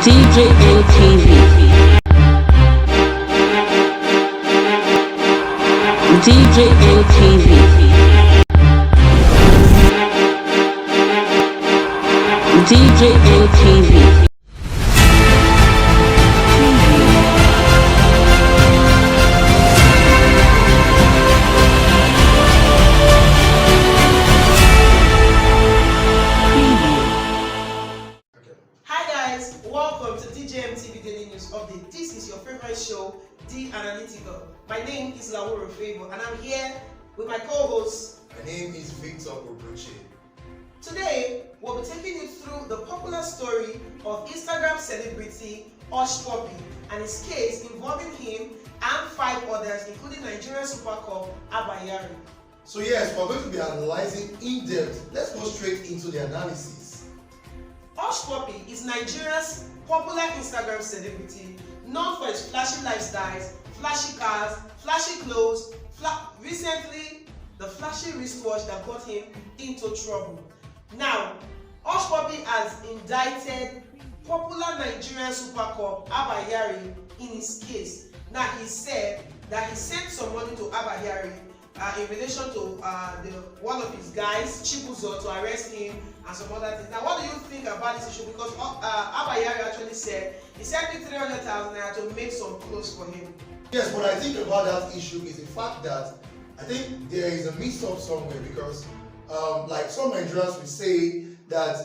DJ LTV. DJ LTV. DJ LTV. Welcome to DJ MTV Daily News Update. This is your favorite show, The Analytical. My name is M0RE, and I'm here with my co-host. My name is Victor Obruche. Today, we'll be taking you through the popular story of Instagram celebrity Hushpuppi and his case involving him and 5 others, including Nigerian Super Cup KYARI. So yes, we're going to be analyzing in depth. Let's go straight into the analysis. Hushpuppi is Nigeria's popular Instagram celebrity known for his flashy lifestyles, flashy cars, flashy clothes, recently the flashy wristwatch that got him into trouble. Now, Hushpuppi has indicted popular Nigerian Super Cup KYARI in his case. Now, he said that he sent some money to KYARI in relation to one of his guys, Chibuzo, to arrest him and some other things. Now, what do you think about this issue? Because KYARI actually said he sent me 300,000 naira to make some clothes for him. Yes, what I think about that issue is the fact that I think there is a mix-up somewhere because like some Nigerians will say that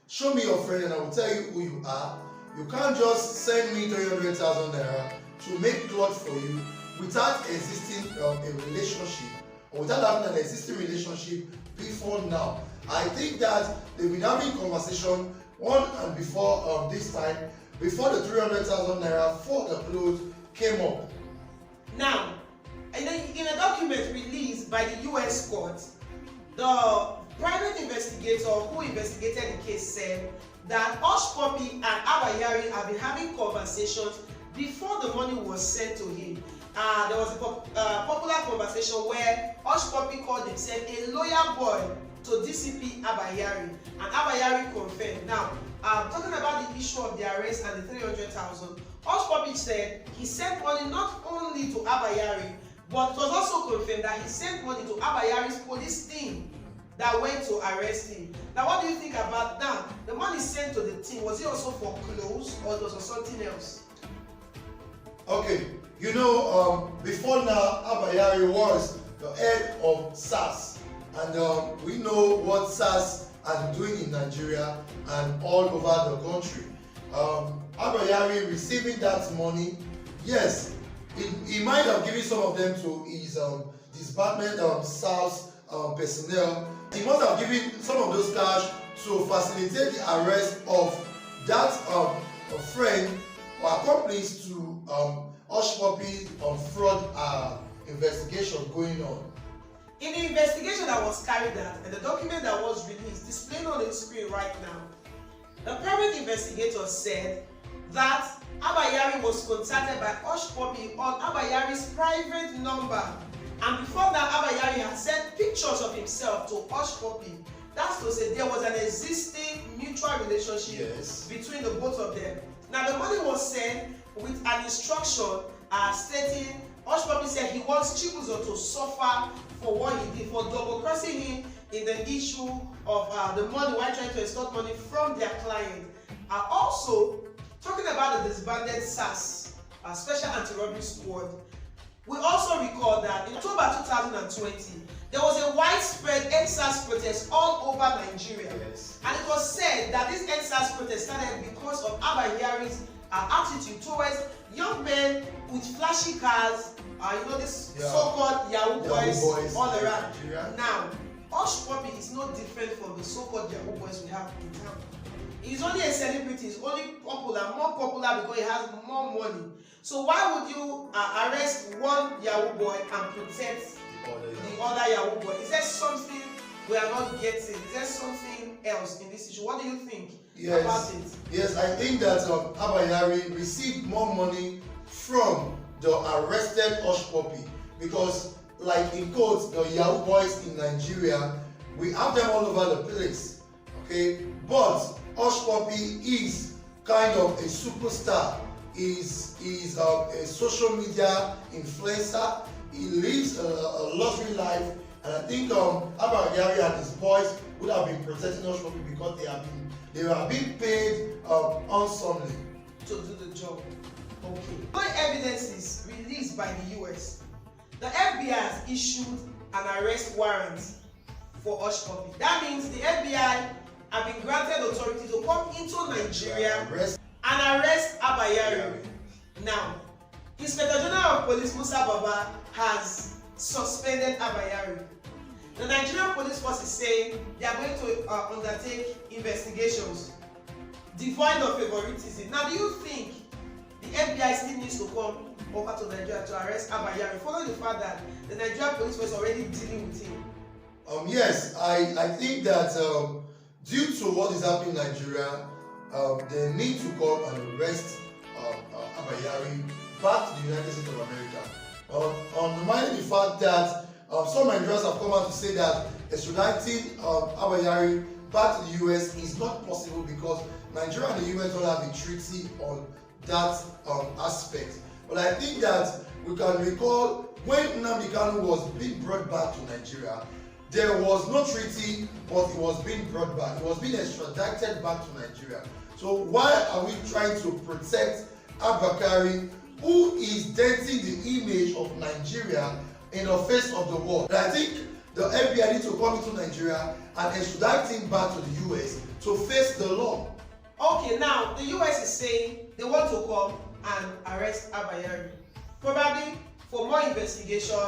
show me your friend and I will tell you who you are. You can't just send me 300,000 naira to make clothes for you without existing a relationship or without having an existing relationship before now. I think that they've been having conversation on and before this time, before the 300,000 naira for the clothes came up. Now, in a document released by the US court, the private investigator who investigated the case said that Hushpuppi and KYARI have been having conversations before the money was sent to him. There was a popular conversation where Hushpuppi called himself a loyal boy to DCP KYARI, and KYARI confirmed. Now, talking about the issue of the arrest and the 300,000, Hushpuppi said he sent money not only to KYARI, but it was also confirmed that he sent money to KYARI's police team that went to arrest him. Now, what do you think about that? The money sent to the team, was it also for clothes or it was for something else? Okay, you know, before now, KYARI was the head of SARS, and we know what SARS are doing in Nigeria and all over the country. KYARI receiving that money, yes, he might have given some of them to his disbandment SARS personnel. He must have given some of those cash to facilitate the arrest of that friend or accomplice to Hushpuppi fraud investigation going on. In the investigation that was carried out and the document that was released, displayed on the screen right now, the private investigator said that KYARI was contacted by Hushpuppi on KYARI's private number, and before that KYARI had sent pictures of himself to Hushpuppi. That's to say there was an existing mutual relationship between the both of them. Now, the money was sent with an instruction stating Hushpuppi said he wants Chibuzo to suffer for what he did, for double-crossing him in the issue of the money while trying to extort money from their client. Also, talking about the disbanded SARS, Special Anti-Robbery Squad, we also recall that in October 2020, there was a widespread EndSARS protest all over Nigeria. And it was said that this EndSARS protest started because of KYARI's attitude towards young men with flashy cars, this so-called Yahoo boys all around. Now, Hushpuppi is no different from the so-called Yahoo boys we have in town. He's only a celebrity, he's only popular, more popular because he has more money. So why would you arrest one Yahoo boy and protect the other Yahoo boy? Is there something we are not getting? Is there something else in this issue? What do you think about it? Yes, I think that KYARI received more money from the arrested Hushpuppi because, like in quotes, the Yahoo boys in Nigeria, we have them all over the place. Okay, but Hushpuppi is kind of a superstar. Is a social media influencer. He lives a luxury life, and I think ABBA KYARI and his boys would have been protecting us from it because they were being paid handsomely to do the job. Okay. When evidence is released by the US, the FBI has issued an arrest warrant for Hush Puppy. That means the FBI have been granted authority to come into Nigeria and arrest ABBA KYARI. Now, Inspector General of Police Musa Baba has suspended ABBA KYARI. The Nigerian Police Force is saying they are going to undertake investigations devoid of favoritism. Now, do you think the FBI still needs to come over to Nigeria to arrest ABBA KYARI, following the fact that the Nigerian Police Force is already dealing with him? Yes, I think that due to what is happening in Nigeria, they need to come and arrest ABBA KYARI back to the United States of America. Undermining the fact that some Nigerians have come out to say that extraditing ABBA KYARI back to the US is not possible because Nigeria and the US don't have a treaty on that aspect. But I think that we can recall when Nnamdi Kanu was being brought back to Nigeria, there was no treaty, but it was being brought back. It was being extradited back to Nigeria. So why are we trying to protect ABBA KYARI, who is denting the image of Nigeria in the face of the world? And I think the FBI needs to come into Nigeria and extradite him back to the US to face the law. Okay, now the US is saying they want to come and arrest ABBA KYARI, probably for more investigation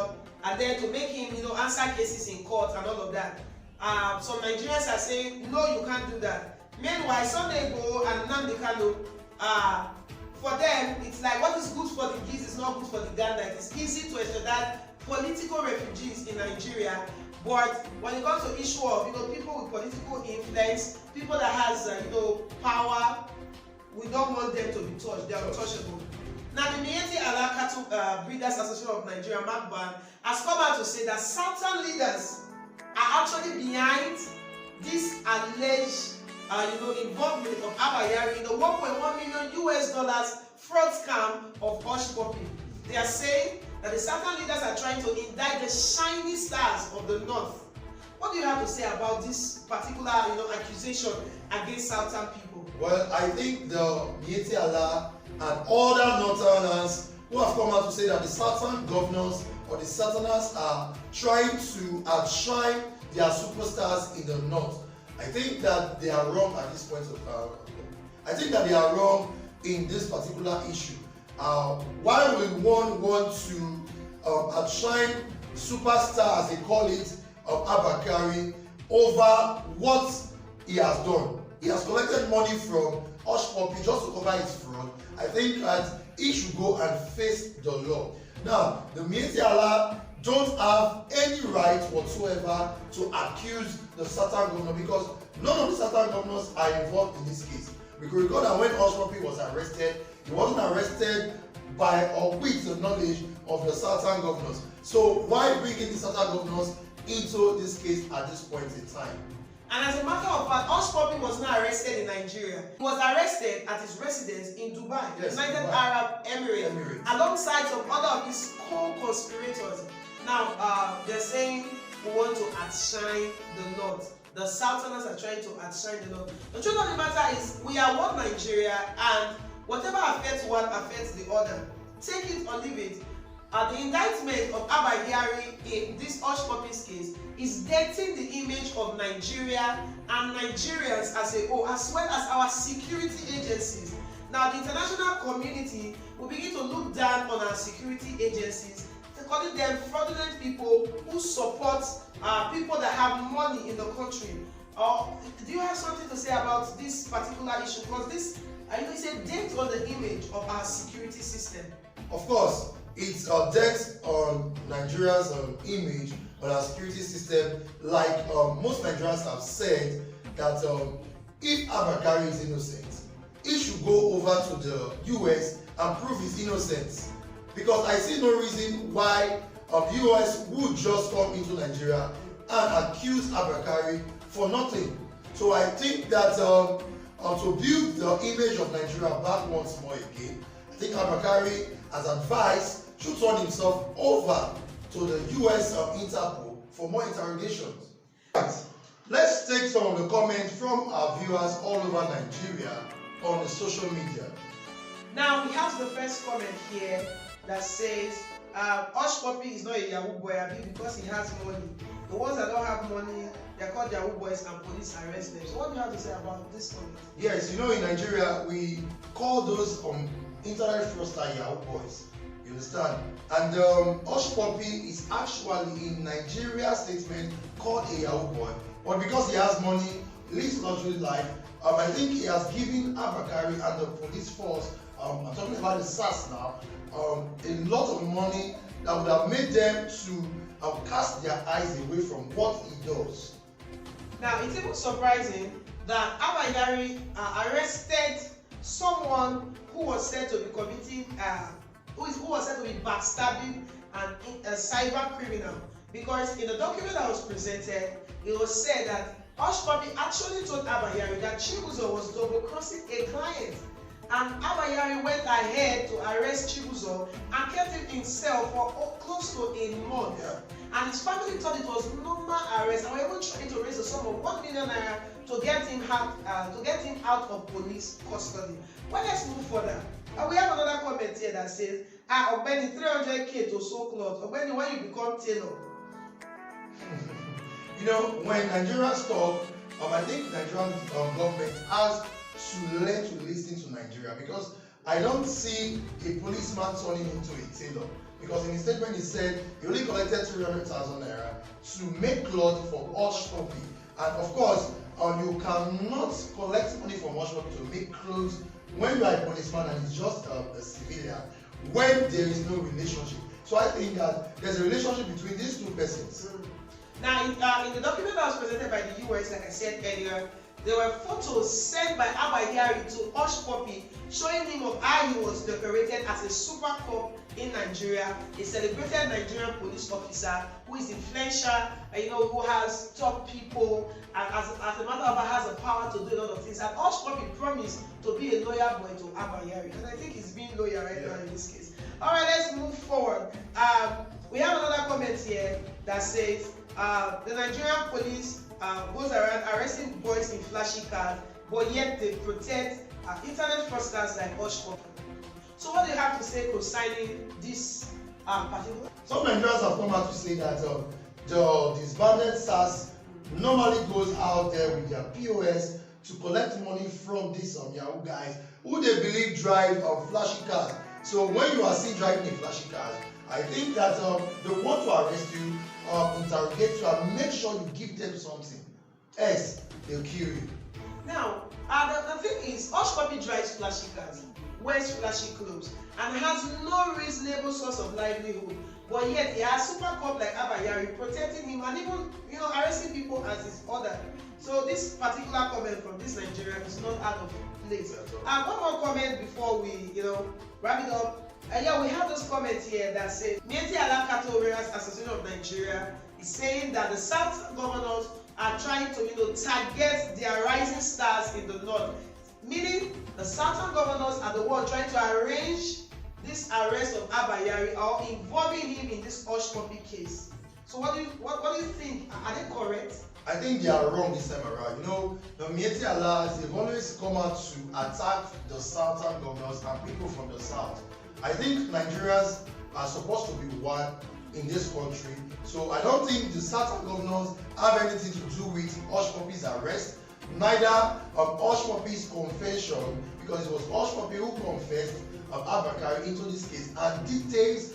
and then to make him, answer cases in court and all of that. Some Nigerians are saying no, you can't do that. Meanwhile, Sunday IGBOHO and Nnamdi Kanu, for them, it's like what is good for the geese is not good for the gander. It's easy to extradite political refugees in Nigeria, but when it comes to issue of people with political influence, people that has power, we don't want them to be touched. They are untouchable. Now, the Miyetti Allah Cattle Breeders Association of Nigeria, MACBAN, has come out to say that Southern leaders are actually behind this alleged involvement of ABBA KYARI in the $1.1 million fraud scam of Hush Puppy. They are saying that the Southern leaders are trying to indict the shining stars of the North. What do you have to say about this particular accusation against Southern people? Well, I think the Miyetti Allah and other Northerners who have come out to say that the Southern governors or the Southerners are trying to outshine their superstars in the North. I think that they are wrong at this point of time. I think that they are wrong in this particular issue. Why would one want to outshine superstar, as they call it, of ABBA KYARI over what he has done? He has collected money from Hush Puppy just to cover his fraud. I think that he should go and face the law. Now, the Miyetti Allah don't have any right whatsoever to accuse the Southern governor because none of the Southern governors are involved in this case. We could recall that when Hush Puppy was arrested, he wasn't arrested by or with the knowledge of the Southern governors. So why bring in the Southern governors into this case at this point in time? And as a matter of fact, Hush Puppy was not arrested in Nigeria. He was arrested at his residence in Dubai, yes, United Arab Emirates, alongside some other of his co-conspirators. Now, they're saying we want to outshine the North. The Southerners are trying to outshine the North. The truth of the matter is, we are one Nigeria, and whatever affects one affects the other. Take it or leave it. The indictment of ABBA KYARI in this Hush Puppy's case is denting the image of Nigeria and Nigerians as a whole, as well as our security agencies. Now, the international community will begin to look down on our security agencies, calling them fraudulent people who support people that have money in the country. Do you have something to say about this particular issue? Because this is a dent on the image of our security system. Of course, it's a dent on Nigeria's image on our security system. Like most Nigerians have said that if ABBA KYARI is innocent, he should go over to the US and prove his innocence. Because I see no reason why the US would just come into Nigeria and accuse ABBA KYARI for nothing. So I think that to build the image of Nigeria back once more again, I think ABBA KYARI, as advised, should turn himself over to the US Interpol for more interrogations. Let's take some of the comments from our viewers all over Nigeria on the social media. Now we have the first comment here that says, Hush Puppy is not a Yahoo boy because he has money. The ones that don't have money, they're called Yahoo boys and police arrest them. So what do you have to say about this comment? Yes, you know, in Nigeria, we call those internet fraudster Yahoo boys. You understand? And Hush Puppy is actually in Nigeria's statement called a Yahoo boy. But because he has money, lives luxury life, I think he has given ABBA KYARI and the police force, I'm talking about the SARS now, a lot of money that would have made them to cast their eyes away from what he does. Now, it's even surprising that ABBA KYARI arrested someone who was said to be committing, who was said to be backstabbing and a cyber criminal. Because in the document that was presented, it was said that Hush Puppy actually told ABBA KYARI that Chibuzo was double-crossing a client. And ABBA KYARI went ahead to arrest Chibuzo and kept him himself for close to a month. Yeah. And his family thought it was normal arrest, and were even trying to raise a sum of 1 million naira to get him out of police custody. Well, let's move further. And we have another comment here that says, Ogbeni 300k to sew cloth. Ogbeni, when you become tailor. You know, when Nigerians talk, I think Nigerian government has to learn to listen to Nigeria, because I don't see a policeman turning into a tailor. Because in his statement he said he only collected 300,000 naira to make clothes for Hush Puppy. And of course, you cannot collect money from Hush Puppy to make clothes when you are a policeman and it's just a civilian, when there is no relationship. So I think that there's a relationship between these two persons. Now, in the document that was presented by the US, like I said earlier, there were photos sent by ABBA KYARI to Hush Puppy showing him of how he was decorated as a super cop in Nigeria, a celebrated Nigerian police officer who is influential, who has top people, and as a matter of fact has the power to do a lot of things. And Hush Puppy promised to be a loyal boy to ABBA KYARI, and I think he's being loyal right now in this case. All right, let's move forward. We have another comment here that says the Nigerian police goes around arresting boys in flashy cars, but yet they protect internet fraudsters like Hush Puppy. So what do you have to say concerning this particular? Some Nigerians have come out to say that the disbanded SARS normally goes out there with their POS to collect money from these Yahoo guys who they believe drive flashy cars. So when you are seen driving a flashy car, I think that they want to arrest you, interrogate you, and make sure you give them something. Else, they'll kill you. Now, the thing is, Hush Puppy drives flashy cars, wears flashy clothes, and has no reasonable source of livelihood. But yet, he has super cop like ABBA KYARI protecting him and even, arresting people as his order. So this particular comment from this Nigerian is not out of place. One more comment before we, wrap it up. Yeah, we have this comment here that says, Mieti Alakato Warriors Association of Nigeria is saying that the South governors are trying to, target their rising stars in the north. Meaning, the Southern governors are the ones trying to arrange this arrest of ABBA KYARI or involving him in this Hush Puppy case. So what do you think? Are they correct? I think they are wrong this time around. The Mieti Alas, they've always come out to attack the Southern governors and people from the South. I think Nigerians are supposed to be one in this country. So I don't think the Southern governors have anything to do with Hush Puppy's arrest, neither Hush Puppy's confession, because it was Hush Puppy who confessed ABBA KYARI into this case, and details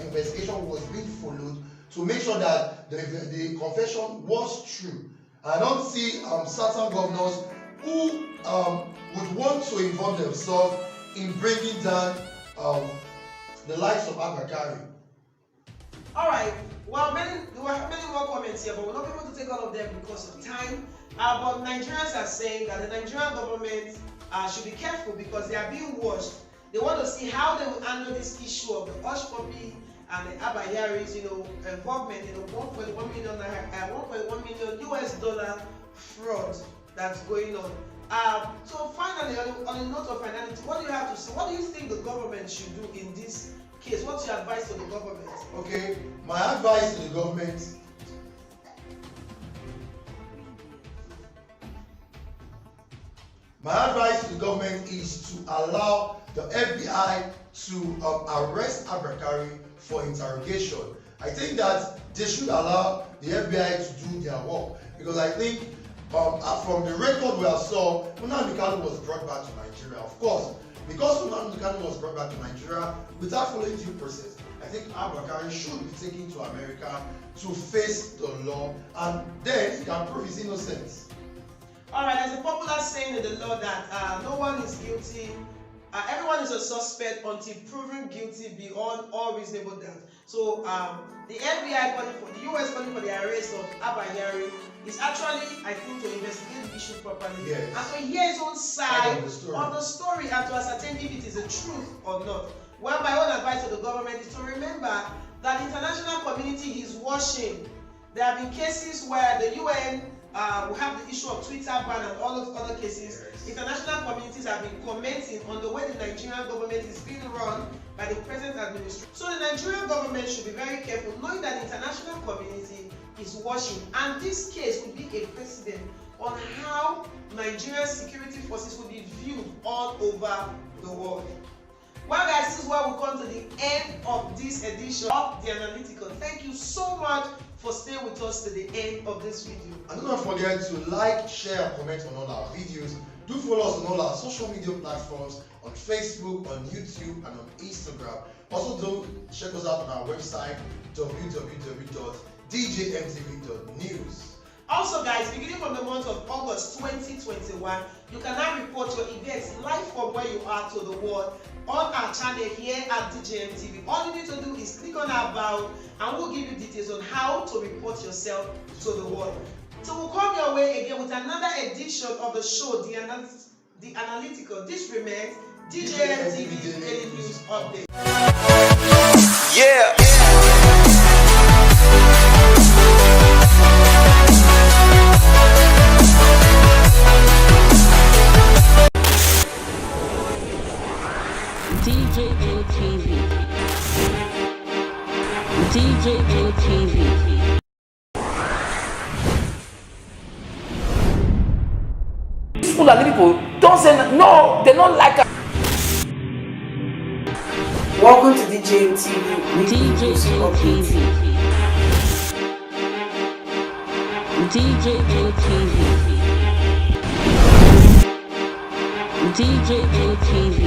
investigation was being followed to make sure that the confession was true. I don't see certain governors who would want to involve themselves in bringing down the likes of ABBA KYARI. All right. Well, there were many more comments here, but we're not able to take all of them because of time. But Nigerians are saying that the Nigerian government should be careful because they are being watched. They want to see how they will handle this issue of the Hush Puppy and the ABBA KYARI's, involvement in the 1.1 million US dollar fraud that's going on. So finally, on a note of finality, what do you have to say? What do you think the government should do in this case? What's your advice to the government? Okay, my advice to the government. My advice to the government is to allow the FBI to arrest KYARI for interrogation. I think that they should allow the FBI to do their work, because I think from the record we have saw, Nnamdi Kanu was brought back to Nigeria. Of course, because Nnamdi Kanu was brought back to Nigeria without following due process, I think KYARI should be taken to America to face the law, and then he can prove his innocence. All right, there's a popular saying in the law that no one is guilty, everyone is a suspect until proven guilty beyond all reasonable doubt. So the FBI calling for, the US calling for the arrest of KYARI is actually, I think, to investigate the issue properly, yes, and to hear his own side of the story and to ascertain if it is the truth or not. Well, my own advice to the government is to remember that the international community is watching. There have been cases where the UN we have the issue of Twitter ban and all those other cases. Yes. International communities have been commenting on the way the Nigerian government is being run by the present administration. So the Nigerian government should be very careful, knowing that the international community is watching, and this case will be a precedent on how Nigerian security forces will be viewed all over the world. Well guys, this is where we come to the end of this edition of The Analytical. Thank you so much for staying with us to the end of this video. And do not forget to like, share, and comment on all our videos. Do follow us on all our social media platforms, on Facebook, on YouTube, and on Instagram. Also, do check us out on our website, www.djmtv.news. Also guys, beginning from the month of August 2021, you can now report your events live from where you are to the world on our channel here at DJMTV. All you need to do is click on our About, and we'll give you details on how to report yourself to the world. So we'll come your way again with another edition of the show, The Analytical. This remains DJMTV Daily News Update. Yeah. DJMTV. DJMTV. Fulani people don't say no, they don't like us. Welcome to DJMTV. DJMTV. DJMTV. DJMTV.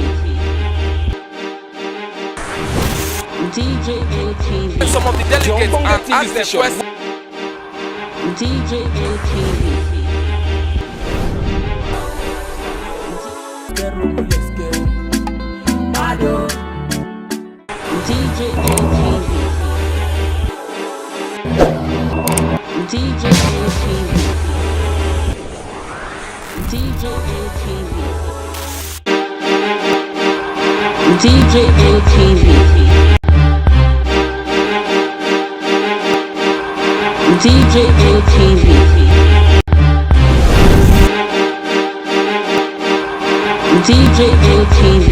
DJMTV. Some of the delegates and ask them questions. DJMTV. DJMTV. DJMTV. DJMTV. DJMTV. DJMTV. DJMTV.